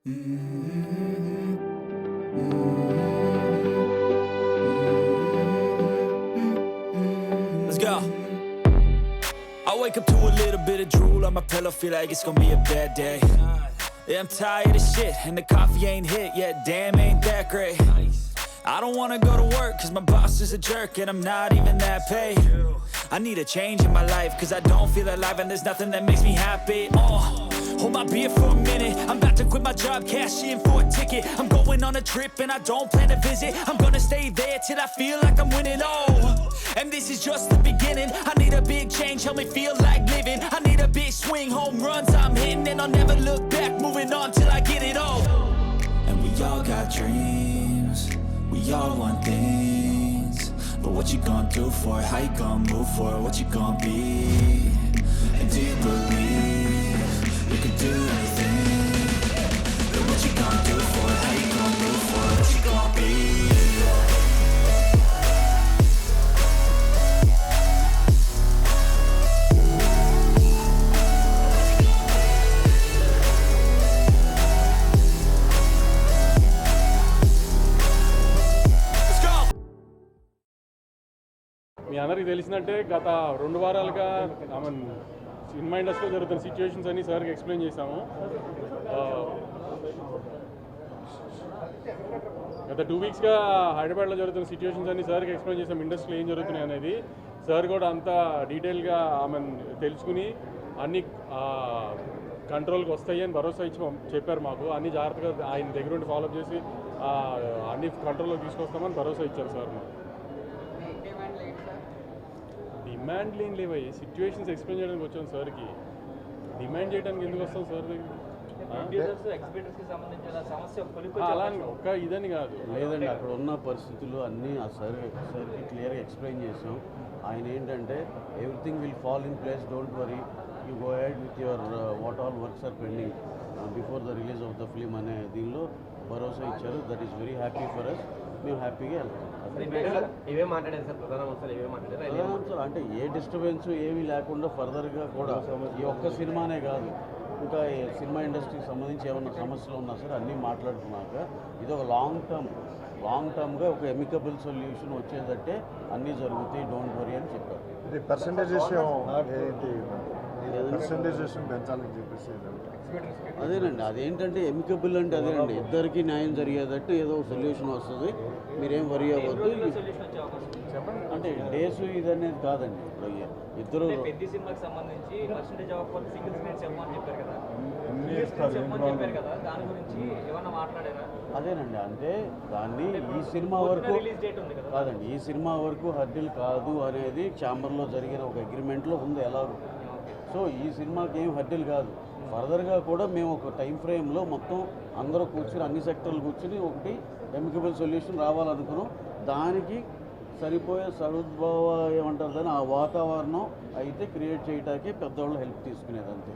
Let's go. I wake up to a little bit of drool on my pillow, feel like it's gonna be a bad day. Yeah, I'm tired of shit, and the coffee ain't hit yet, damn, ain't that great. I don't wanna go to work, cause my boss is a jerk, and I'm not even that paid. I need a change in my life, cause I don't feel alive, and there's nothing that makes me happy. Hold my beer for a minute, I'm about to quit my job, cash in for a ticket. I'm going on a trip, and I don't plan to visit. I'm gonna stay there till I feel like I'm winning, and this is just the beginning. I need a big change, help me feel like living. I need a big swing, home runs I'm hitting, and I'll never look back, moving on till I get it all. And we all got dreams, we all want things, but what you gonna do for it? How you gonna move for it? What you gonna be? And do you believe you can do anything? But what you gonna do for it? How you gonna move for it? What you gonna be? మీ అందరికీ తెలిసినట్టే గత 2 వారాలుగా cinema ఇండస్ట్రీలో జరుగుతున్న situations అన్ని సార్కి explain చేశాము. గత 2 వీక్స్గా హైదరాబాద్లో జరుగుతున్న సిచ్యువేషన్స్ అన్ని సార్కి ఎక్స్ప్లెయిన్ చేసాం, ఇండస్ట్రీలో ఏం జరుగుతున్నాయి అనేది. సార్ కూడా అంతా డీటెయిల్గా తెలుసుకుని అన్ని కంట్రోల్కి వస్తాయి అని భరోసా ఇచ్చి చెప్పారు మాకు. అన్ని జాగ్రత్తగా ఆయన దగ్గర ఉండి ఫాలోఅప్ చేసి అన్ని కంట్రోల్లోకి తీసుకొస్తామని భరోసా ఇచ్చారు సార్ మాకు. డిమాండ్లు ఏం లేవయ్యి, సిచ్యువేషన్స్ ఎక్స్ప్లెయిన్ చేయడానికి వచ్చాం సార్కి. డిమాండ్ చేయడానికి ఎందుకు వస్తాం సార్ దగ్గర? అలా ఒక్క ఇదని కాదు, లేదండి, అక్కడ ఉన్న పరిస్థితులు అన్నీ ఆ సార్కి క్లియర్గా ఎక్స్ప్లెయిన్ చేసాం. ఆయన ఏంటంటే everything will fall in place, don't worry, you go head with your what all works are pending before the release of the film అనే దీనిలో భరోసా ఇచ్చారు. That is very happy for us. మేము హ్యాపీగా వెళ్తాం. అంటే ఏ డిస్టర్బెన్స్ ఏమీ లేకుండా ఫర్దర్గా కూడా ఈ ఒక్క సినిమానే కాదు, ఇంకా సినిమా ఇండస్ట్రీకి సంబంధించి ఏమైనా సమస్యలు ఉన్నా సరే అన్నీ మాట్లాడుకున్నాక ఇది ఒక లాంగ్ టర్మ్గా ఒక ఎమికబుల్ సొల్యూషన్ వచ్చేటట్టే అన్నీ జరుగుతాయి, డోంట్ వరీ అని చెప్పారు. అదేనండి, అదేంటంటే ఎమికబుల్ అంటే అదేనండి, ఇద్దరికి న్యాయం జరిగేటట్టు ఏదో సొల్యూషన్ వస్తుంది, మీరేం వరీ అవ్వద్దు. అంటే డేస్ ఇదనేది కాదండి, ఇద్దరు అదేనండి. అంటే దాన్ని ఈ సినిమా వరకు కాదండి, ఈ సినిమా వరకు హర్డిల్ కాదు అనేది ఛాంబర్లో జరిగిన ఒక అగ్రిమెంట్లో ఉంది ఎలాగో. సో ఈ సినిమాకి ఏం హర్డిల్ కాదు. ఫర్దర్గా కూడా మేము ఒక టైం ఫ్రేమ్లో మొత్తం అందరూ కూర్చుని అన్ని సెక్టర్లు కూర్చుని ఒకటి ఎమికబుల్ సొల్యూషన్ రావాలనుకున్నాం. దానికి సరిపోయే సదుద్భావ ఏమంటారు దాన్ని, ఆ వాతావరణం అయితే క్రియేట్ చేయడానికి పెద్దవాళ్ళు హెల్ప్ తీసుకునేది అంతే.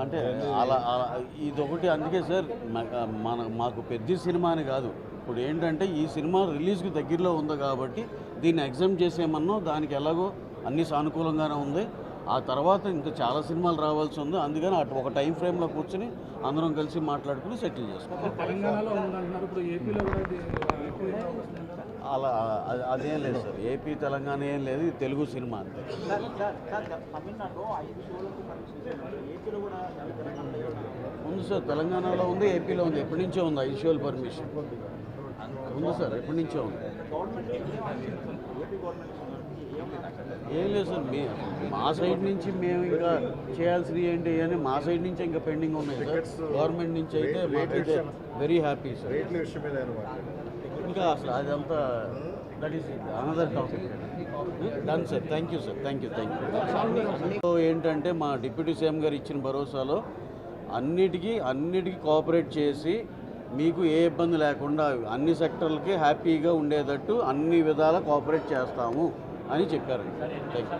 అంటే అలా ఇదొకటి. అందుకే సార్ మాకు పెద్ద సినిమా అని కాదు, ఇప్పుడు ఏంటంటే ఈ సినిమా రిలీజ్కి దగ్గరలో ఉంది కాబట్టి దీన్ని ఎగ్జామ్ చేసేమన్నాం. దానికి ఎలాగో అన్నీ సానుకూలంగానే ఉంది. ఆ తర్వాత ఇంకా చాలా సినిమాలు రావాల్సి ఉంది, అందుకని అటు ఒక టైం ఫ్రేమ్లో కూర్చొని అందరం కలిసి మాట్లాడుకుని సెటిల్ చేసుకుంటాం. అలా అదేం లేదు సార్, ఏపీ తెలంగాణ ఏం లేదు, ఇది తెలుగు సినిమా అంతే. ఉంది సార్, తెలంగాణలో ఉంది, ఏపీలో ఉంది, ఎప్పటి నుంచో ఉంది 5 షోల పర్మిషన్ ఉంది సార్, ఎప్పటి నుంచో ఉంది. ఏం లేదు సార్, మా సైడ్ నుంచి మేము ఇంకా చేయాల్సింది ఏంటి అని మా సైడ్ నుంచి ఇంకా పెండింగ్ ఉన్నాయి సార్. గవర్నమెంట్ నుంచి అయితే మాకైతే వెరీ హ్యాపీ సార్. ఇంకా అసలు అదంతా that is another topic. Done sir, thank you sir, thank you. ఏంటంటే మా డిప్యూటీ సీఎం గారు ఇచ్చిన భరోసాలో అన్నిటికీ కోఆపరేట్ చేసి మీకు ఏ ఇబ్బంది లేకుండా అన్ని సెక్టర్లకి హ్యాపీగా ఉండేటట్టు అన్ని విధాలా కోఆపరేట్ చేస్తాము అని చెప్పారండి. Thank you.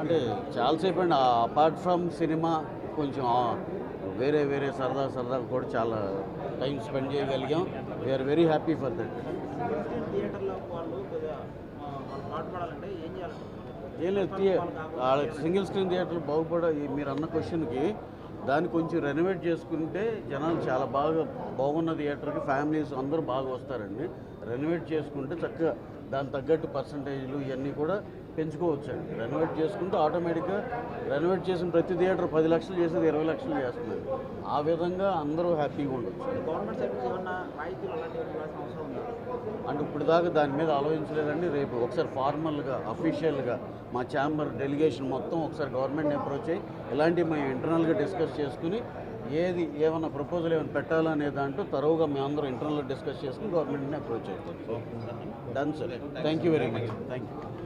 అంటే చాలాసేపు అండి, అపార్ట్ ఫ్రమ్ సినిమా కొంచెం వేరే సరదా కూడా చాలా టైం స్పెండ్ చేయగలిగాం. We're very happy for that. ఏం లేదు, సింగిల్ స్క్రీన్ థియేటర్లు మీరు అన్న క్వశ్చన్కి దాన్ని కొంచెం రెనోవేట్ చేసుకుంటే జనాలు చాలా బాగున్న థియేటర్కి ఫ్యామిలీస్ అందరూ బాగా వస్తారండి. రెనోవేట్ చేసుకుంటే చక్కగా దాని తగ్గట్టు పర్సంటేజ్లు ఇవన్నీ కూడా పెంచుకోవచ్చు అండి. రెనోవేట్ చేసుకుంటే ఆటోమేటిక్గా రెనోవేట్ చేసిన ప్రతి థియేటర్ 10 లక్షలు చేసేది 20 లక్షలు చేస్తున్నారు. ఆ విధంగా అందరూ హ్యాపీగా ఉండొచ్చు. అంటే ఇప్పుడు దాకా దాని మీద ఆలోచించలేదండి. రేపు ఒకసారి ఫార్మల్గా అఫీషియల్గా మా ఛాంబర్ డెలిగేషన్ మొత్తం ఒకసారి గవర్నమెంట్ని అప్రోచ్ అయ్యి ఇలాంటివి మేము ఇంటర్నల్గా డిస్కస్ చేసుకుని ఏమైనా ప్రపోజల్ ఏమైనా పెట్టాలనే దాంట్లో తరువుగా మేము అందరూ ఇంటర్నల్గా డిస్కస్ చేసుకుని గవర్నమెంట్ని అప్రోచ్ అవుతాం. Done sir. Thank you very much. Thank you.